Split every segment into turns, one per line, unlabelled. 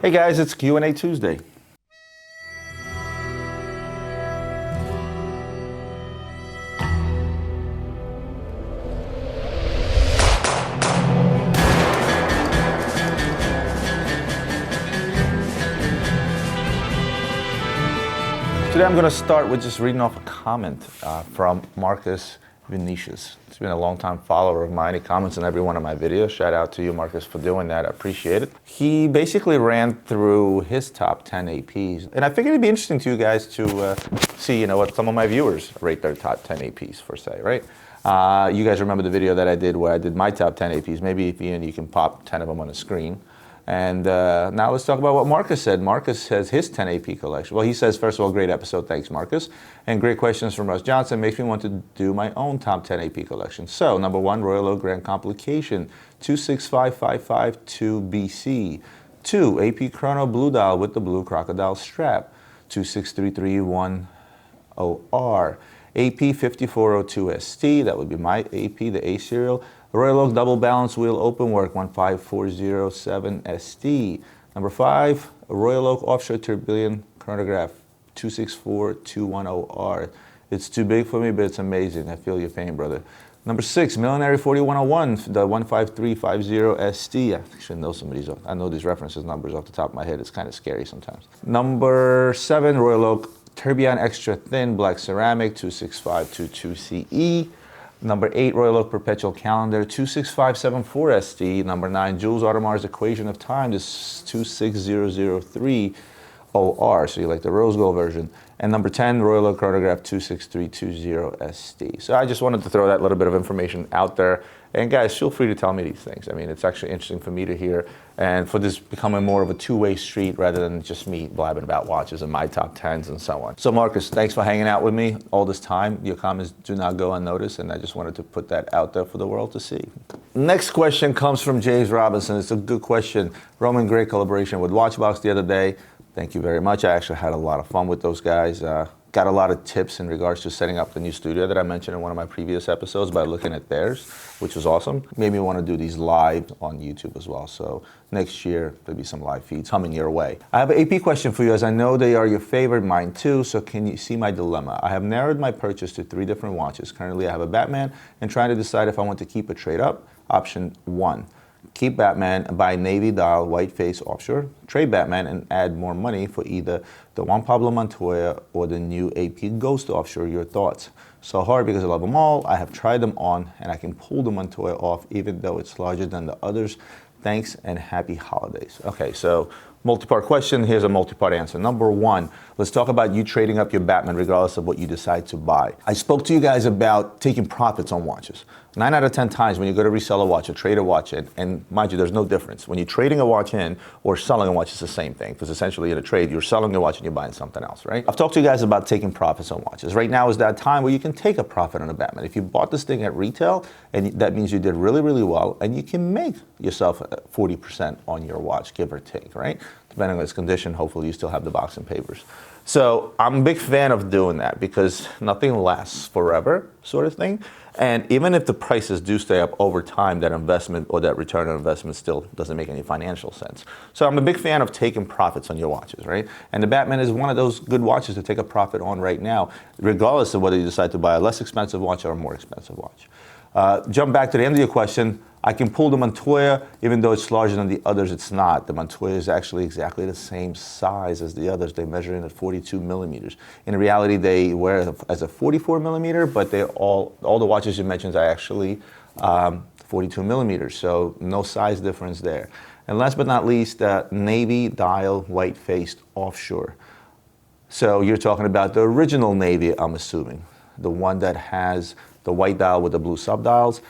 Hey guys, it's Q&A Tuesday. Today I'm going to start with just reading off a comment from Marcus Vinicius. He's been a long-time follower of mine. He comments on every one of my videos. Shout out to you, Marcus, for doing that. I appreciate it. He basically ran through his top 10 APs. And I figured it'd be interesting to you guys to see, what some of my viewers rate their top 10 APs for say, right? You guys remember the video that I did where I did my top 10 APs. Maybe if you can pop 10 of them on the screen. And now let's talk about what Marcus said. Marcus says his 10 AP collection. Well, he says, first of all, great episode. Thanks, Marcus. And great questions from Russ Johnson. Makes me want to do my own top 10 AP collection. So, number one, Royal Oak Grand Complication, 265552 BC. 2, AP Chrono Blue Dial with the blue crocodile strap, 26331OR. AP 5402 ST, that would be my AP, the A serial. Royal Oak Double Balance Wheel Open Work 15407 ST. Number 5, Royal Oak Offshore Tourbillon Chronograph 264210R. It's too big for me, but it's amazing. I feel your pain, brother. Number 6, Millenary 4101, the 15350 ST. I should know some of these. I know these references numbers off the top of my head. It's kind of scary sometimes. Number 7, Royal Oak Tourbillon Extra Thin Black Ceramic 26522 CE. Number 8, Royal Oak Perpetual Calendar 26574 ST. Number 9, Jules Audemars Equation of Time, this 26003 OR, so you like the rose gold version. And number 10, Royal Oak Chronograph 26320 ST. So I just wanted to throw that little bit of information out there. And guys, feel free to tell me these things. I mean, it's actually interesting for me to hear, and for this becoming more of a two-way street rather than just me blabbing about watches and my top 10s and so on. So Marcus, thanks for hanging out with me all this time. Your comments do not go unnoticed, and I just wanted to put that out there for the world to see. Next question comes from James Robinson. It's a good question. Roman Gray collaboration with Watchbox the other day. Thank you very much. I actually had a lot of fun with those guys. Got a lot of tips in regards to setting up the new studio that I mentioned in one of my previous episodes by looking at theirs, which was awesome. Made me want to do these live on YouTube as well. So next year, there'll be some live feeds coming your way. I have an AP question for you, as I know they are your favorite, mine too. So can you see my dilemma? I have narrowed my purchase to 3 different watches. Currently, I have a Batman and trying to decide if I want to keep a trade up. Option 1. Keep Batman and buy Navy Dial White Face Offshore. Trade Batman and add more money for either the Juan Pablo Montoya or the new AP Ghost Offshore. Your thoughts? So hard because I love them all. I have tried them on and I can pull the Montoya off even though it's larger than the others. Thanks and happy holidays. Okay, so multi-part question. Here's a multi-part answer. Number 1, let's talk about you trading up your Batman regardless of what you decide to buy. I spoke to you guys about taking profits on watches. 9 out of 10 times when you go to resell a watch or trade a watch in, and mind you, there's no difference. When you're trading a watch in or selling a watch, it's the same thing, because essentially in a trade, you're selling a watch and you're buying something else, right? I've talked to you guys about taking profits on watches. Right now is that time where you can take a profit on a Batman. If you bought this thing at retail, and that means you did really, really well, and you can make yourself 40% on your watch, give or take, right? Depending on its condition, hopefully you still have the box and papers. So I'm a big fan of doing that because nothing lasts forever, sort of thing. And even if the prices do stay up over time, that investment or that return on investment still doesn't make any financial sense. So I'm a big fan of taking profits on your watches, right? And the Batman is one of those good watches to take a profit on right now, regardless of whether you decide to buy a less expensive watch or a more expensive watch. Jump back to the end of your question. I can pull the Montoya, even though it's larger than the others, it's not. The Montoya is actually exactly the same size as the others. They measure in at 42 millimeters. In reality, they wear it as a 44 millimeter, but they all the watches you mentioned are actually 42 millimeters, so no size difference there. And last but not least, Navy Dial White-Faced Offshore. So you're talking about the original Navy, I'm assuming, the one that has the white dial with the blue subdials,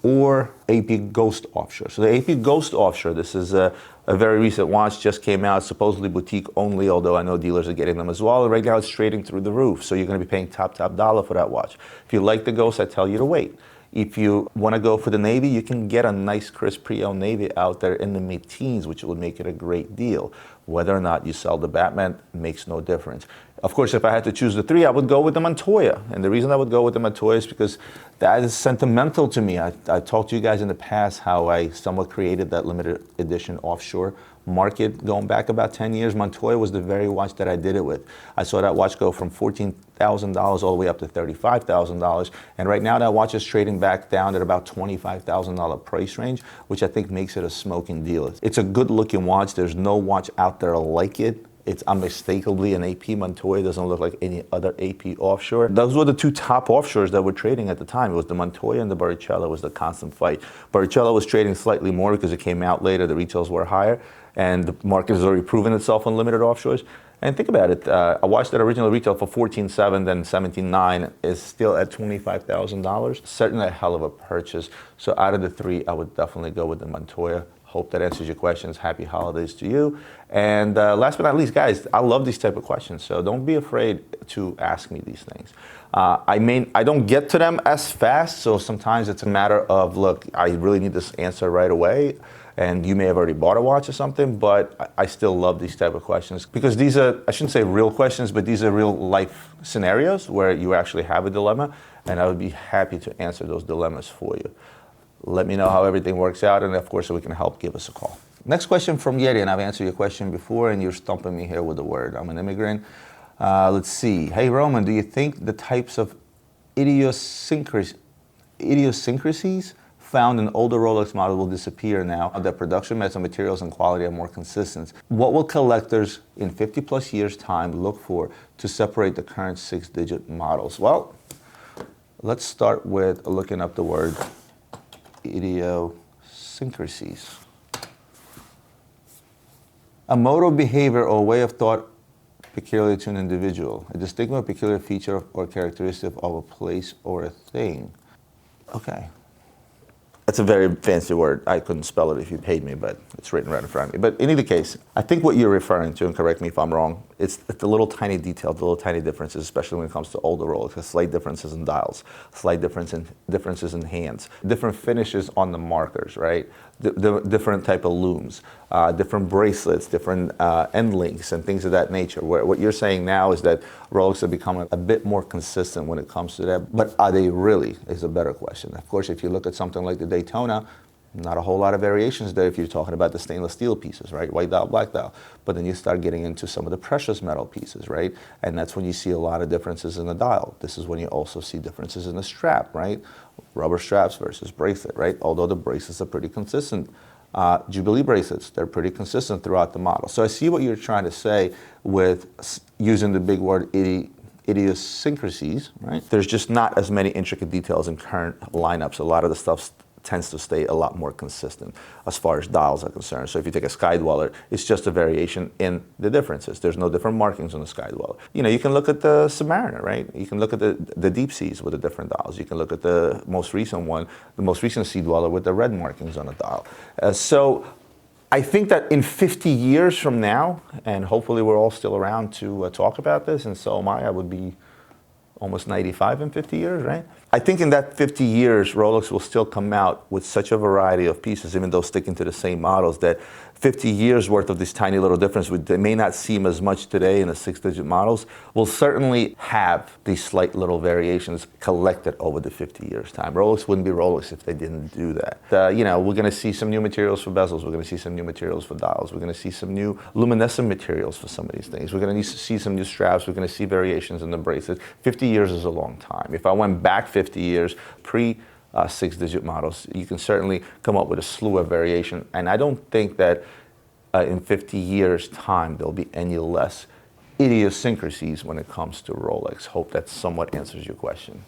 or AP Ghost Offshore. So the AP Ghost Offshore, this is a very recent watch, just came out, supposedly boutique only, although I know dealers are getting them as well. And right now it's trading through the roof, so you're gonna be paying top dollar for that watch. If you like the Ghost, I tell you to wait. If you wanna go for the Navy, you can get a nice crisp pre-owned Navy out there in the mid-teens, which would make it a great deal. Whether or not you sell the Batman makes no difference. Of course, if I had to choose the 3, I would go with the Montoya. And the reason I would go with the Montoya is because that is sentimental to me. I talked to you guys in the past how I somewhat created that limited edition offshore market going back about 10 years, Montoya was the very watch that I did it with. I saw that watch go from $14,000 all the way up to $35,000. And right now that watch is trading back down at about $25,000 price range, which I think makes it a smoking deal. It's a good looking watch. There's no watch out there like it. It's unmistakably an AP Montoya. It doesn't look like any other AP offshore. Those were the two top offshores that were trading at the time. It was the Montoya and the Barrichello. It was the constant fight. Barrichello was trading slightly more because it came out later. The retails were higher, and the market has already proven itself on limited offshores. And think about it, a watch that originally retailed for $14,700, then $17,900 is still at $25,000. Certainly a hell of a purchase. So out of the three, I would definitely go with the Montoya. Hope that answers your questions. Happy holidays to you. And last but not least, guys, I love these type of questions, so don't be afraid to ask me these things. I don't get to them as fast, so sometimes it's a matter of, look, I really need this answer right away, and you may have already bought a watch or something, but I still love these type of questions because these are, I shouldn't say real questions, but these are real life scenarios where you actually have a dilemma, and I would be happy to answer those dilemmas for you. Let me know how everything works out, and of course, if we can help, give us a call. Next question from Yeti, and I've answered your question before, and you're stumping me here with a word. I'm an immigrant. Let's see. Hey, Roman, do you think the types of idiosyncrasies found in older Rolex models will disappear now that production methods, materials, and quality are more consistent? What will collectors in 50 plus years' time look for to separate the current 6-digit models? Well, let's start with looking up the word idiosyncrasies. A mode of behavior or way of thought peculiar to an individual, a distinctive or peculiar feature or characteristic of a place or a thing. Okay. That's a very fancy word. I couldn't spell it if you paid me, but it's written right in front of me. But in either case, I think what you're referring to, and correct me if I'm wrong, it's the little tiny details, the little tiny differences, especially when it comes to older Rolex, the slight differences in dials, slight differences in hands, different finishes on the markers, right? The different type of looms, different bracelets, different end links, and things of that nature. What you're saying now is that Rolex are becoming a bit more consistent when it comes to that, but are they really, is a better question. Of course, if you look at something like the Daytona, not a whole lot of variations there if you're talking about the stainless steel pieces, right? White dial, black dial. But then you start getting into some of the precious metal pieces, right? And that's when you see a lot of differences in the dial. This is when you also see differences in the strap, right? Rubber straps versus bracelet, right? Although the bracelets are pretty consistent. Jubilee bracelets, they're pretty consistent throughout the model. So I see what you're trying to say with using the big word idiosyncrasies, right? There's just not as many intricate details in current lineups. A lot of the stuff tends to stay a lot more consistent as far as dials are concerned. So if you take a Sky Dweller, it's just a variation in the differences. There's no different markings on the Sky Dweller. You know, you can look at the Submariner, right? You can look at the Deep Seas with the different dials. You can look at the most recent one, the most recent Sea Dweller with the red markings on the dial. So I think that in 50 years from now, and hopefully we're all still around to talk about this, and so am I would be almost 95 in 50 years, right? I think in that 50 years, Rolex will still come out with such a variety of pieces, even though sticking to the same models, that 50 years worth of this tiny little difference, they may not seem as much today in the 6-digit models, will certainly have these slight little variations collected over the 50 years time. Rolex wouldn't be Rolex if they didn't do that. You know, we're gonna see some new materials for bezels, we're gonna see some new materials for dials, we're gonna see some new luminescent materials for some of these things, we're gonna see some new straps, we're gonna see variations in the bracelet. 50 years is a long time. If I went back 50 years, pre 6-digit models, you can certainly come up with a slew of variation. And I don't think that in 50 years' time, there'll be any less idiosyncrasies when it comes to Rolex. Hope that somewhat answers your question.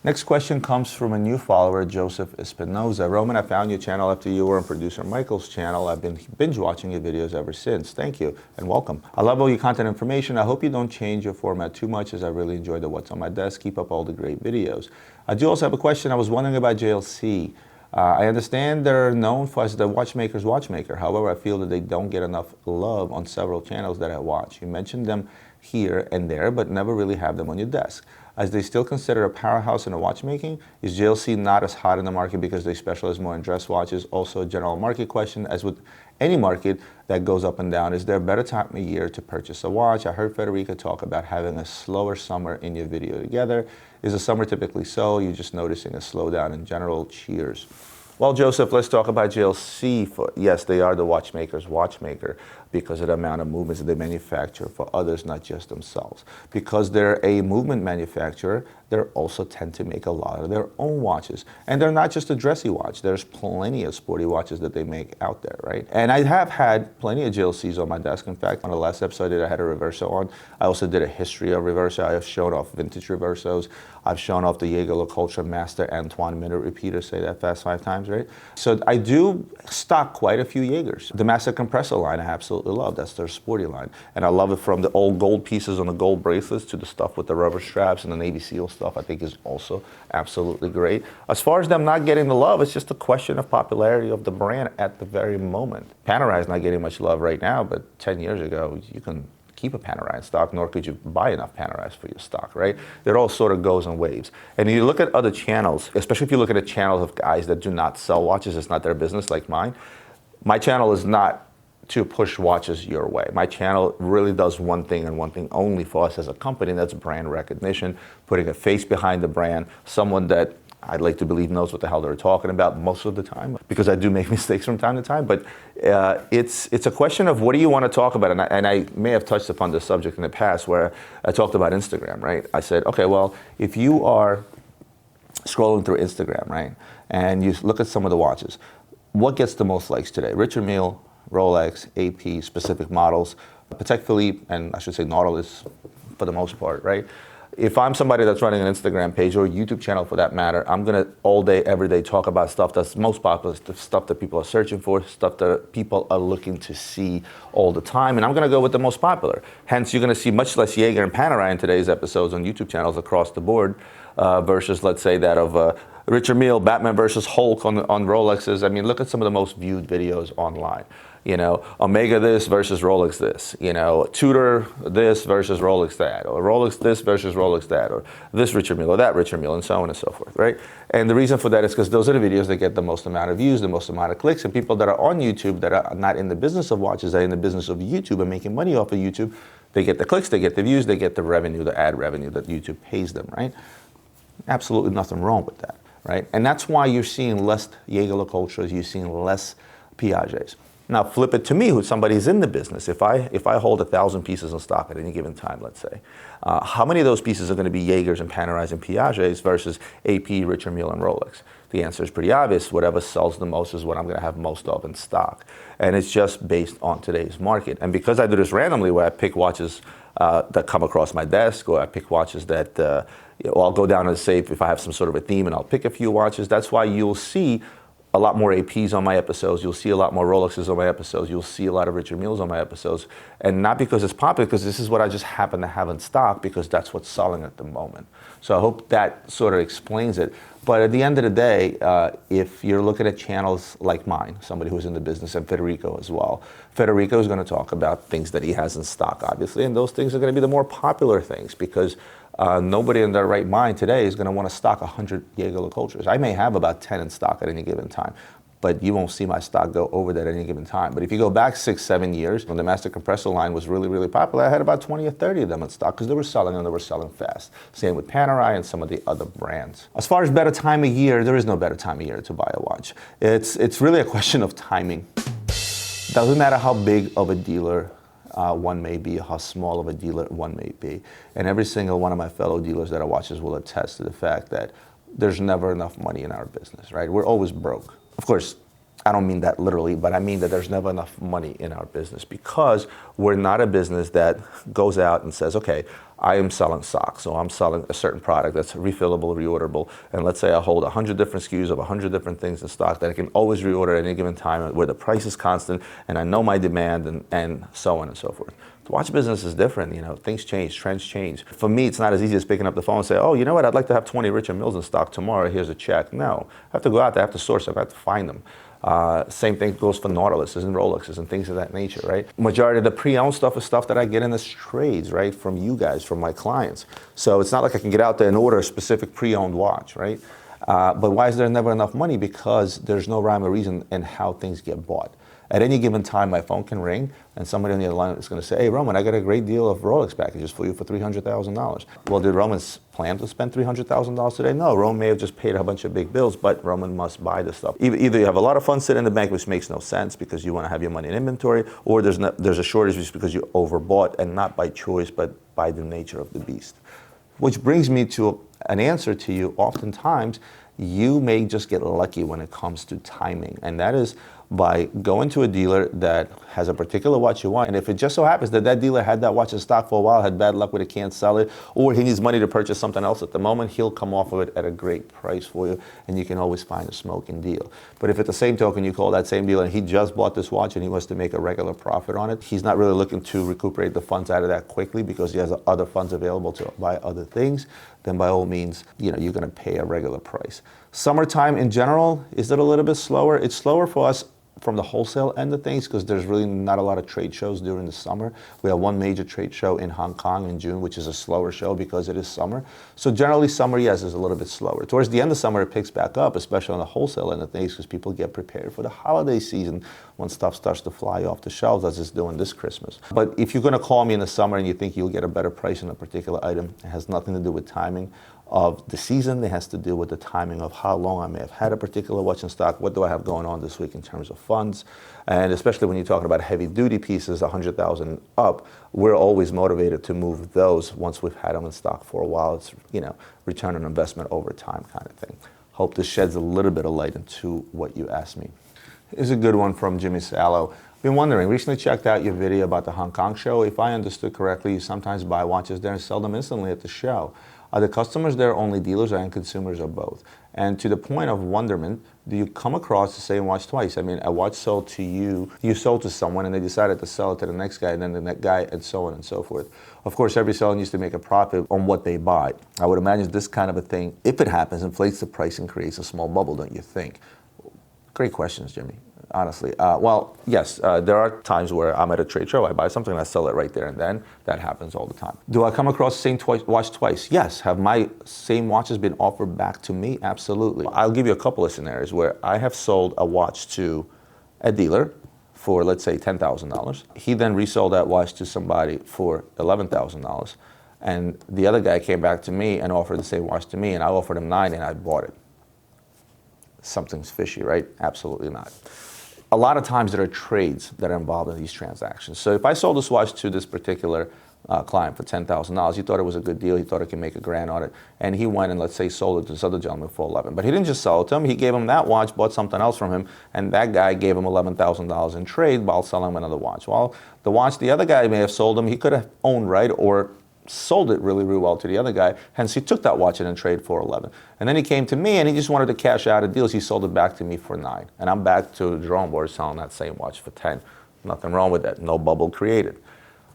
Next question comes from a new follower, Joseph Espinosa. Roman, I found your channel after you were on producer Michael's channel. I've been binge watching your videos ever since. Thank you and welcome. I love all your content information. I hope you don't change your format too much, as I really enjoy the What's on My Desk. Keep up all the great videos. I do also have a question. I was wondering about JLC. I understand they're known for as the watchmaker's watchmaker. However, I feel that they don't get enough love on several channels that I watch. You mentioned them here and there, but never really have them on your desk. As they still consider a powerhouse in the watchmaking, is JLC not as hot in the market because they specialize more in dress watches? Also a general market question, as with any market that goes up and down, is there a better time of year to purchase a watch? I heard Federica talk about having a slower summer in your video together. Is the summer typically so? You're just noticing a slowdown in general? Cheers. Well, Joseph, let's talk about JLC. Yes, they are the watchmaker's watchmaker because of the amount of movements that they manufacture for others, not just themselves. Because they're a movement manufacturer, they also tend to make a lot of their own watches. And they're not just a dressy watch. There's plenty of sporty watches that they make out there, right? And I have had plenty of JLCs on my desk. In fact, on the last episode I had a Reverso on. I also did a history of Reverso. I have shown off vintage Reversos. I've shown off the Jaeger Lecoultre Master Antoine Minute Repeater, say that fast 5 times, right? So I do stock quite a few Jaegers. The Master Compressor line I absolutely love. That's their sporty line. And I love it from the old gold pieces on the gold bracelets to the stuff with the rubber straps and the Navy SEAL stuff. I think is also absolutely great. As far as them not getting the love, it's just a question of popularity of the brand at the very moment. Panerai is not getting much love right now, but 10 years ago, you can keep a Panerai in stock, nor could you buy enough Panerais for your stock, right? It all sort of goes in waves. And you look at other channels, especially if you look at the channels of guys that do not sell watches, it's not their business like mine. My channel is not to push watches your way. My channel really does one thing and one thing only for us as a company, and that's brand recognition, putting a face behind the brand, someone that I'd like to believe knows what the hell they're talking about most of the time, because I do make mistakes from time to time. But it's a question of what do you want to talk about? And I may have touched upon this subject in the past where I talked about Instagram, right? I said, okay, well, if you are scrolling through Instagram, right, and you look at some of the watches, what gets the most likes today? Richard Mille, Rolex, AP, specific models, Patek Philippe, and I should say Nautilus for the most part, right? If I'm somebody that's running an Instagram page or a YouTube channel for that matter, I'm gonna all day, every day talk about stuff that's most popular, stuff that people are searching for, stuff that people are looking to see all the time, and I'm gonna go with the most popular. Hence, you're gonna see much less Jaeger and Panerai in today's episodes on YouTube channels across the board versus, let's say, that of Richard Mille, Batman versus Hulk on Rolexes. I mean, look at some of the most viewed videos online. You know, Omega this versus Rolex this, you know, Tudor this versus Rolex that, or Rolex this versus Rolex that, or this Richard Mille or that Richard Mille, and so on and so forth, right? And the reason for that is because those are the videos that get the most amount of views, the most amount of clicks, and people that are on YouTube that are not in the business of watches, they're in the business of YouTube and making money off of YouTube, they get the clicks, they get the views, they get the revenue, the ad revenue that YouTube pays them, right? Absolutely nothing wrong with that, right? And that's why you're seeing less Jaeger Lecoultres, you're seeing less Piagets. Now flip it to me, who somebody's in the business. If I hold 1,000 pieces in stock at any given time, let's say, how many of those pieces are going to be Jaegers and Panerais and Piagets versus AP, Richard Mille, and Rolex? The answer is pretty obvious. Whatever sells the most is what I'm going to have most of in stock. And it's just based on today's market. And because I do this randomly, where I pick watches that come across my desk, or I pick watches that, or I'll go down and say if I have some sort of a theme and I'll pick a few watches, that's why you'll see a lot more APs on my episodes. You'll see a lot more Rolexes on my episodes. You'll see a lot of Richard Milles on my episodes. And not because it's popular, because this is what I just happen to have in stock, because that's what's selling at the moment. So I hope that sort of explains it. But at the end of the day, if you're looking at channels like mine, somebody who's in the business, and Federico as well, Federico is going to talk about things that he has in stock, obviously, and those things are going to be the more popular things, because nobody in their right mind today is going to want to stock 100 Jaeger Lecoultres. I may have about 10 in stock at any given time, but you won't see my stock go over that at any given time. But if you go back 6, 7 years, when the Master Compressor line was really, really popular, I had about 20 or 30 of them in stock because they were selling and they were selling fast. Same with Panerai and some of the other brands. As far as better time of year, there is no better time of year to buy a watch. It's really a question of timing. Doesn't matter how big of a dealer one may be, how small of a dealer one may be. And every single one of my fellow dealers that are watches will attest to the fact that there's never enough money in our business, right? We're always broke. Of course, I don't mean that literally, but I mean that there's never enough money in our business, because we're not a business that goes out and says, okay, I am selling socks, so I'm selling a certain product that's refillable, reorderable, and let's say I hold 100 different SKUs of 100 different things in stock that I can always reorder at any given time, where the price is constant and I know my demand, and so on and so forth. The watch business is different, you know, things change, trends change. For me, it's not as easy as picking up the phone and say, oh, you know what, I'd like to have 20 Richard Milles in stock tomorrow, here's a check. No, I have to go out there, I have to source them, I have to find them. Same thing goes for Nautiluses and Rolexes and things of that nature, right? Majority of the pre-owned stuff is stuff that I get in as trades, right, from you guys, from my clients. So it's not like I can get out there and order a specific pre-owned watch, right? But why is there never enough money? Because there's no rhyme or reason in how things get bought. At any given time, my phone can ring, and somebody on the other line is going to say, hey, Roman, I got a great deal of Rolex packages for you for $300,000. Well, did Roman plan to spend $300,000 today? No, Roman may have just paid a bunch of big bills, but Roman must buy this stuff. Either you have a lot of funds sitting in the bank, which makes no sense because you want to have your money in inventory, or there's a shortage just because you overbought, and not by choice, but by the nature of the beast. Which brings me to an answer to you. Oftentimes, you may just get lucky when it comes to timing, and that is by going to a dealer that has a particular watch you want, and if it just so happens that that dealer had that watch in stock for a while, had bad luck with it, can't sell it, or he needs money to purchase something else at the moment, he'll come off of it at a great price for you, and you can always find a smoking deal. But if at the same token you call that same dealer and he just bought this watch and he wants to make a regular profit on it, he's not really looking to recuperate the funds out of that quickly because he has other funds available to buy other things, then by all means, you're going to pay a regular price. Summertime in general, is it a little bit slower? It's slower for us from the wholesale end of things because there's really not a lot of trade shows during the summer. We have one major trade show in Hong Kong in June, which is a slower show because it is summer. So generally summer, yes, is a little bit slower. Towards the end of summer, it picks back up, especially on the wholesale end of things because people get prepared for the holiday season when stuff starts to fly off the shelves as it's doing this Christmas. But if you're going to call me in the summer and you think you'll get a better price on a particular item, it has nothing to do with timing of the season. It has to do with the timing of how long I may have had a particular watch in stock, what do I have going on this week in terms of funds, and especially when you're talking about heavy duty pieces, 100,000 up, we're always motivated to move those once we've had them in stock for a while. It's, return on investment over time kind of thing. Hope this sheds a little bit of light into what you asked me. Here's a good one from Jimmy Salo. Been wondering, recently checked out your video about the Hong Kong show. If I understood correctly, you sometimes buy watches there and sell them instantly at the show. Are the customers there only dealers and consumers or both? And to the point of wonderment, do you come across the same watch twice? I mean, a watch sold to you, you sold to someone and they decided to sell it to the next guy and then the next guy and so on and so forth. Of course, every seller needs to make a profit on what they buy. I would imagine this kind of a thing, if it happens, inflates the price and creates a small bubble, don't you think? Great questions, Jimmy. Honestly. Well, yes, there are times where I'm at a trade show, I buy something and I sell it right there and then. That happens all the time. Do I come across the same watch twice? Yes. Have my same watches been offered back to me? Absolutely. I'll give you a couple of scenarios where I have sold a watch to a dealer for, let's say, $10,000. He then resold that watch to somebody for $11,000. And the other guy came back to me and offered the same watch to me and I offered him $9,000 and I bought it. Something's fishy, right? Absolutely not. A lot of times there are trades that are involved in these transactions. So if I sold this watch to this particular client for $10,000, he thought it was a good deal, he thought he could make a grand on it, and he went and, let's say, sold it to this other gentleman for $11,000. But he didn't just sell it to him, he gave him that watch, bought something else from him, and that guy gave him $11,000 in trade while selling him another watch. Well, the watch the other guy may have sold him, he could have owned, right, or sold it really, really well to the other guy, hence he took that watch in and trade for $11,000. And then he came to me and he just wanted to cash out of deals. He sold it back to me for $9,000. And I'm back to the drawing board selling that same watch for $10,000. Nothing wrong with that, no bubble created.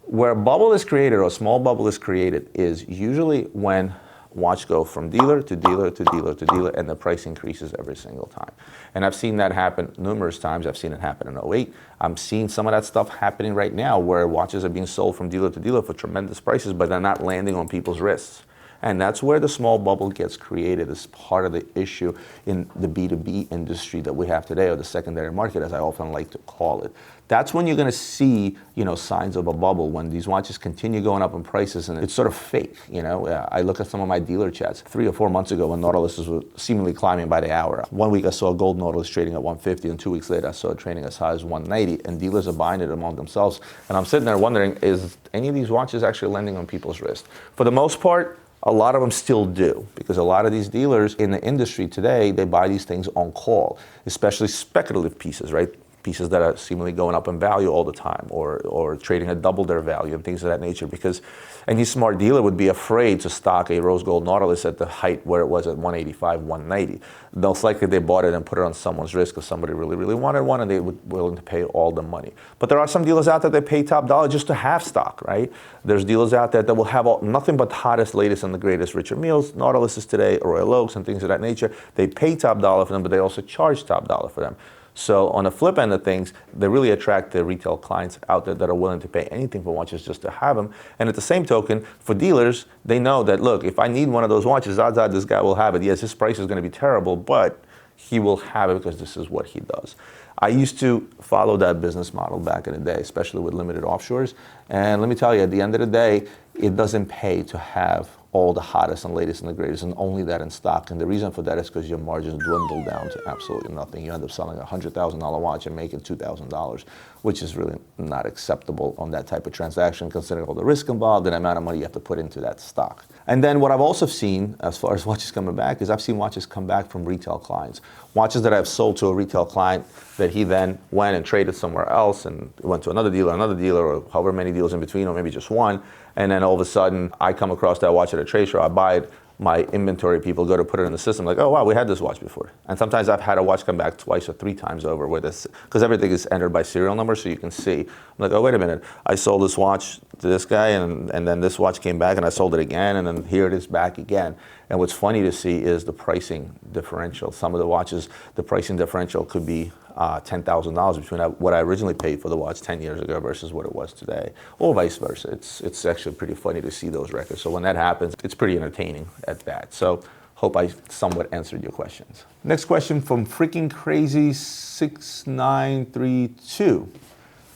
Where a bubble is created or a small bubble is created is usually when watch go from dealer to dealer to dealer to dealer and the price increases every single time. And I've seen that happen numerous times. I've seen it happen in 2008. I'm seeing some of that stuff happening right now where watches are being sold from dealer to dealer for tremendous prices, but they're not landing on people's wrists. And that's where the small bubble gets created as part of the issue in the B2B industry that we have today, or the secondary market, as I often like to call it. That's when you're going to see, signs of a bubble, when these watches continue going up in prices and it's sort of fake. I look at some of my dealer chats 3 or 4 months ago when Nautiluses were seemingly climbing by the hour. 1 week I saw a gold Nautilus trading at 150, and 2 weeks later I saw it trading as high as 190, and dealers are buying it among themselves. And I'm sitting there wondering, is any of these watches actually landing on people's wrist? For the most part, a lot of them still do, because a lot of these dealers in the industry today, they buy these things on call, especially speculative pieces, right? Pieces that are seemingly going up in value all the time, or trading at double their value and things of that nature, because any smart dealer would be afraid to stock a rose gold Nautilus at the height where it was at 185, 190. Most likely they bought it and put it on someone's wrist because somebody really, really wanted one and they were willing to pay all the money. But there are some dealers out there that pay top dollar just to have stock, right? There's dealers out there that will have nothing but the hottest, latest, and the greatest Richard Mille's, Nautiluses today, Royal Oaks, and things of that nature. They pay top dollar for them, but they also charge top dollar for them. So on the flip end of things, they really attract the retail clients out there that are willing to pay anything for watches just to have them. And at the same token, for dealers, they know that, look, if I need one of those watches, odds are this guy will have it. Yes, his price is going to be terrible, but he will have it because this is what he does. I used to follow that business model back in the day, especially with limited offshores. And let me tell you, at the end of the day, it doesn't pay to have all the hottest and latest and the greatest and only that in stock. And the reason for that is because your margins dwindle down to absolutely nothing. You end up selling a $100,000 watch and making $2,000, which is really not acceptable on that type of transaction, considering all the risk involved and the amount of money you have to put into that stock. And then what I've also seen, as far as watches coming back, is I've seen watches come back from retail clients. Watches that I've sold to a retail client that he then went and traded somewhere else and went to another dealer, or however many deals in between, or maybe just one. And then all of a sudden, I come across that watch at a trade show, I buy it, my inventory people go to put it in the system, like, oh wow, we had this watch before. And sometimes I've had a watch come back twice or three times over with this, because everything is entered by serial number, so you can see. I'm like, oh, wait a minute, I sold this watch to this guy, and then this watch came back, and I sold it again, and then here it is back again. And what's funny to see is the pricing differential. Some of the watches, the pricing differential could be $10,000 between what I originally paid for the watch 10 years ago versus what it was today, or vice versa. It's actually pretty funny to see those records. So when that happens, it's pretty entertaining at that. So hope I somewhat answered your questions. Next question from freaking crazy 6932.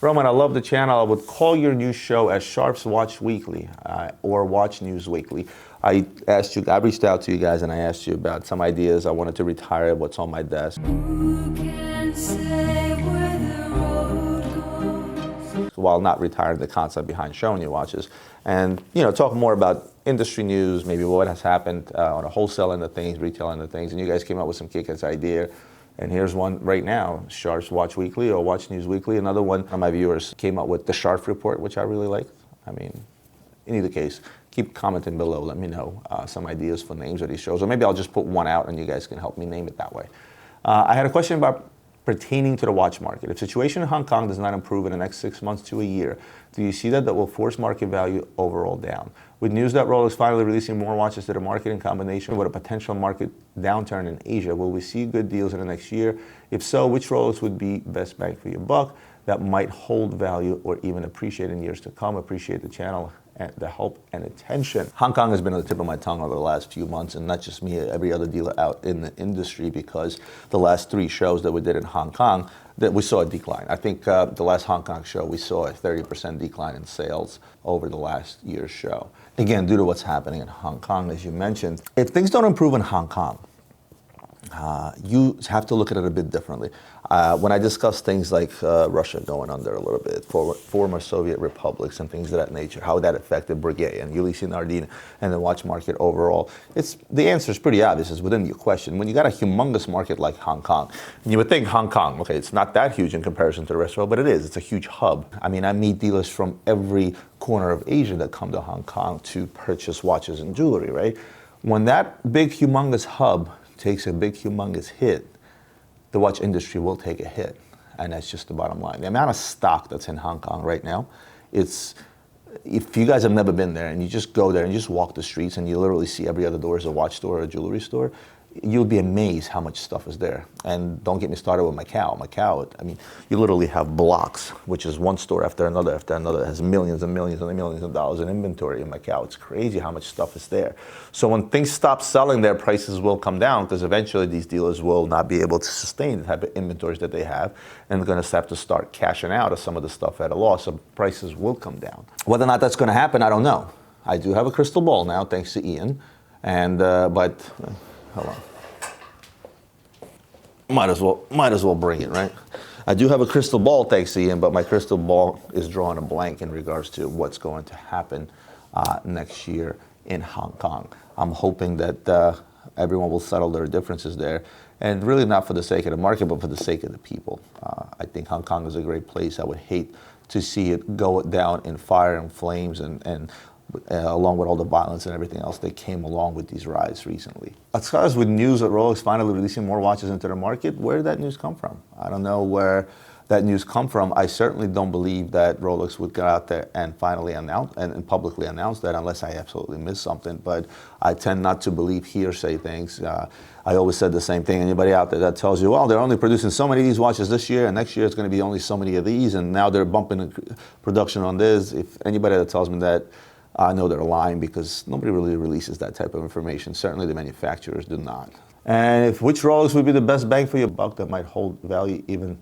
Roman, I love the channel. I would call your new show as Sharf's Watch Weekly or Watch News Weekly. I reached out to you guys and I asked you about some ideas. I wanted to retire, what's on my desk. Who can say where the road goes? While not retiring the concept behind showing you watches. And, talk more about industry news, maybe what has happened on a wholesale end of things, retail end of things. And you guys came up with some kick-ass idea. And here's one right now, Sharf's Watch Weekly or Watch News Weekly. Another one of my viewers came up with the Sharf report, which I really liked. I mean, in either case, keep commenting below. Let me know some ideas for names of these shows. Or maybe I'll just put one out and you guys can help me name it that way. I had a question about pertaining to the watch market. If situation in Hong Kong does not improve in the next 6 months to a year, do you see that will force market value overall down? With news that Rolex finally releasing more watches to the market in combination with a potential market downturn in Asia, will we see good deals in the next year? If so, which Rolex would be best bang for your buck that might hold value or even appreciate in years to come? Appreciate the channel and the help and attention. Hong Kong has been on the tip of my tongue over the last few months, and not just me, every other dealer out in the industry, because the last 3 shows that we did in Hong Kong, that we saw a decline. I think the last Hong Kong show, we saw a 30% decline in sales over the last year's show. Again, due to what's happening in Hong Kong, as you mentioned. If things don't improve in Hong Kong, you have to look at it a bit differently. When I discuss things like Russia going under a little bit, former Soviet republics and things of that nature, how that affected Breguet and Ulysses Nardin and the watch market overall, the answer is pretty obvious. It's within your question. When you got a humongous market like Hong Kong, and you would think Hong Kong, okay, it's not that huge in comparison to the rest of the world, but it is. It's a huge hub. I mean, I meet dealers from every corner of Asia that come to Hong Kong to purchase watches and jewelry, right? When that big humongous hub takes a big humongous hit, the watch industry will take a hit, and that's just the bottom line. The amount of stock that's in Hong Kong right now, if you guys have never been there and you just go there and you just walk the streets and you literally see every other door is a watch store or a jewelry store, you'll be amazed how much stuff is there. And don't get me started with Macau. Macau, I mean, you literally have blocks, which is one store after another that has millions and millions and millions of dollars in inventory in Macau. It's crazy how much stuff is there. So when things stop selling, their prices will come down, because eventually these dealers will not be able to sustain the type of inventories that they have, and they're going to have to start cashing out of some of the stuff at a loss, so prices will come down. Whether or not that's going to happen, I don't know. I do have a crystal ball now, thanks to Ian, and hold on. Might as well bring it, right? I do have a crystal ball, thanks to Ian, but my crystal ball is drawing a blank in regards to what's going to happen next year in Hong Kong. I'm hoping that everyone will settle their differences there, and really not for the sake of the market, but for the sake of the people. I think Hong Kong is a great place. I would hate to see it go down in fire and flames, and along with all the violence and everything else that came along with these riots recently. As far as with news that Rolex finally releasing more watches into the market, where did that news come from? I don't know where that news come from. I certainly don't believe that Rolex would go out there and finally announce and publicly announce that, unless I absolutely missed something. But I tend not to believe hearsay things. I always said the same thing. Anybody out there that tells you, well, they're only producing so many of these watches this year, and next year it's going to be only so many of these, and now they're bumping the production on this. If anybody that tells me that, I know they're lying, because nobody really releases that type of information. Certainly the manufacturers do not. And which Rolex would be the best bang for your buck that might hold value even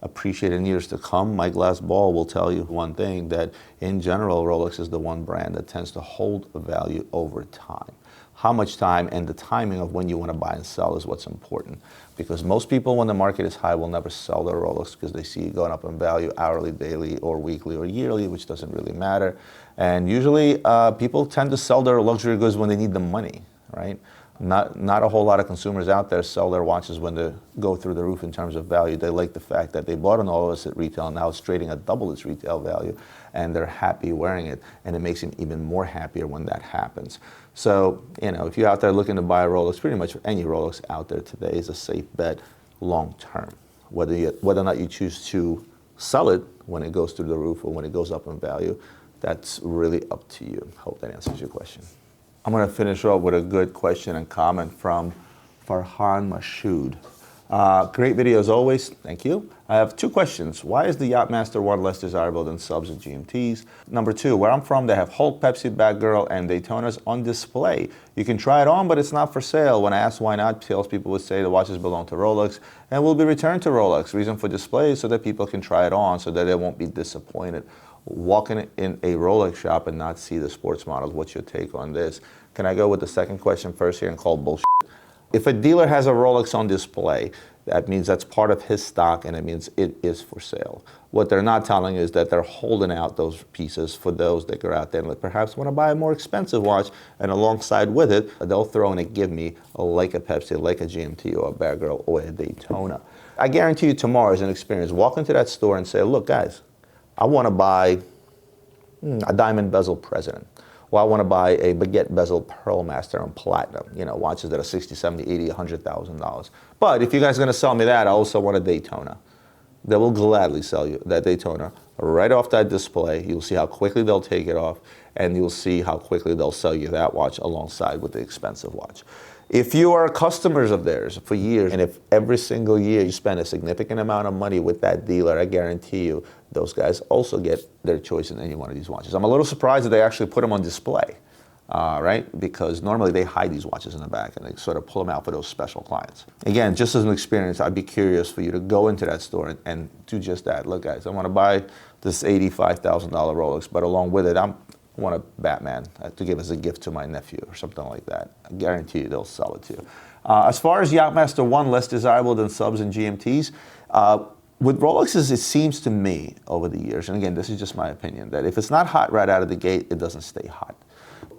appreciate in years to come. My glass ball will tell you one thing, that in general, Rolex is the one brand that tends to hold a value over time. How much time and the timing of when you want to buy and sell is what's important. Because most people, when the market is high, will never sell their Rolex because they see it going up in value hourly, daily, or weekly, or yearly, which doesn't really matter. And usually people tend to sell their luxury goods when they need the money, right? Not a whole lot of consumers out there sell their watches when they go through the roof in terms of value. They like the fact that they bought an Rolex at retail, and now it's trading at double its retail value, and they're happy wearing it, and it makes them even more happier when that happens. So, if you're out there looking to buy a Rolex, pretty much any Rolex out there today is a safe bet long term. Whether or not you choose to sell it when it goes through the roof or when it goes up in value, that's really up to you. Hope that answers your question. I'm going to finish off with a good question and comment from Farhan Mashoud. Great video as always. Thank you. I have two questions. Why is the Yachtmaster 1 less desirable than subs and GMTs? Number two, where I'm from, they have Hulk, Pepsi, Batgirl, and Daytonas on display. You can try it on, but it's not for sale. When I asked why not, salespeople would say the watches belong to Rolex and will be returned to Rolex. Reason for display is so that people can try it on so that they won't be disappointed. Walking in a Rolex shop and not see the sports models. What's your take on this? Can I go with the second question first here and call bullshit? If a dealer has a Rolex on display, that means that's part of his stock and it means it is for sale. What they're not telling is that they're holding out those pieces for those that go out there and perhaps want to buy a more expensive watch, and alongside with it, they'll throw in a give me like a Pepsi, like a GMT or a Batgirl or a Daytona. I guarantee you tomorrow is an experience. Walk into that store and say, look guys, I want to buy a diamond bezel President. Well, I want to buy a baguette bezel Pearl Master and Platinum, watches that are $60, $70, $80, $100,000. But if you guys are going to sell me that, I also want a Daytona. They will gladly sell you that Daytona right off that display. You'll see how quickly they'll take it off, and you'll see how quickly they'll sell you that watch alongside with the expensive watch. If you are customers of theirs for years, and if every single year you spend a significant amount of money with that dealer, I guarantee you those guys also get their choice in any one of these watches. I'm a little surprised that they actually put them on display, right? Because normally they hide these watches in the back and they sort of pull them out for those special clients. Again, just as an experience, I'd be curious for you to go into that store and do just that. Look guys, I want to buy this $85,000 Rolex, but along with it, I want a Batman to give as a gift to my nephew or something like that. I guarantee you they'll sell it to you. As far as Yachtmaster 1 less desirable than subs and GMTs, with Rolexes, it seems to me over the years, and again, this is just my opinion, that if it's not hot right out of the gate, it doesn't stay hot.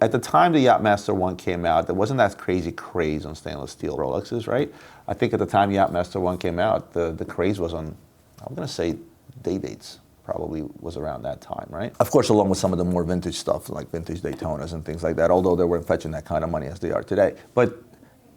At the time the Yachtmaster 1 came out, there wasn't that crazy craze on stainless steel Rolexes, right? I think at the time Yachtmaster 1 came out, the craze was on, I'm going to say, dates. Probably was around that time, right? Of course, along with some of the more vintage stuff, like vintage Daytonas and things like that, although they weren't fetching that kind of money as they are today. But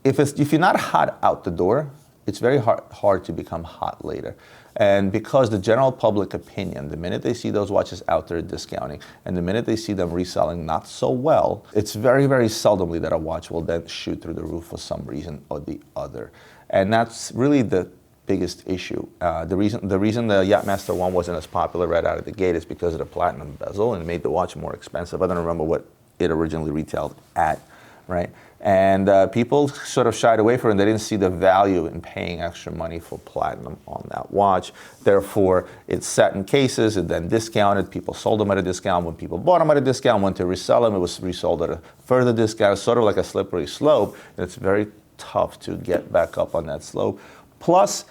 if you're not hot out the door, it's very hard to become hot later. And because the general public opinion, the minute they see those watches out there discounting, and the minute they see them reselling not so well, it's very, very seldomly that a watch will then shoot through the roof for some reason or the other. And that's really the biggest issue. The reason the Yachtmaster 1 wasn't as popular right out of the gate is because of the platinum bezel, and it made the watch more expensive. I don't remember what it originally retailed at, right? And people sort of shied away from it. They didn't see the value in paying extra money for platinum on that watch. Therefore, it sat in cases, it then discounted. People sold them at a discount. When people bought them at a discount, went to resell them, it was resold at a further discount, sort of like a slippery slope. And it's very tough to get back up on that slope. Plus,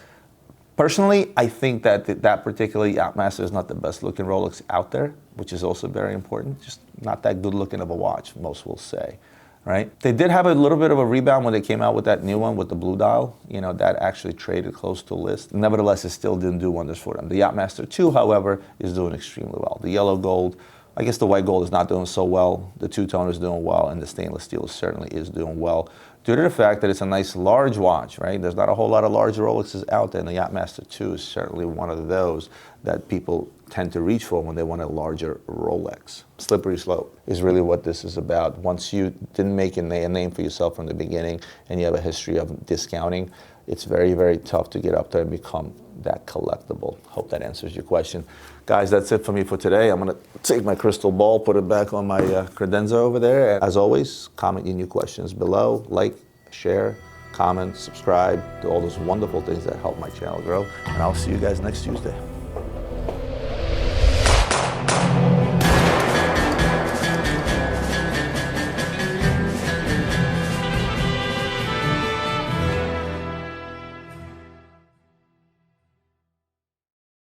personally, I think that that particular Yachtmaster is not the best looking Rolex out there, which is also very important. Just not that good looking of a watch, most will say, right? They did have a little bit of a rebound when they came out with that new one with the blue dial. That actually traded close to list. Nevertheless, it still didn't do wonders for them. The Yachtmaster 2, however, is doing extremely well. The yellow gold, I guess the white gold is not doing so well. The two-tone is doing well, and the stainless steel certainly is doing well, due to the fact that it's a nice large watch, right? There's not a whole lot of large Rolexes out there, and the Yachtmaster 2 is certainly one of those that people tend to reach for when they want a larger Rolex. Slippery slope is really what this is about. Once you didn't make a name for yourself from the beginning and you have a history of discounting, it's very, very tough to get up there and become that collectible. Hope that answers your question. Guys, that's it for me for today. I'm gonna take my crystal ball, put it back on my credenza over there. As always, comment your new questions below, like, share, comment, subscribe, do all those wonderful things that help my channel grow. And I'll see you guys next Tuesday.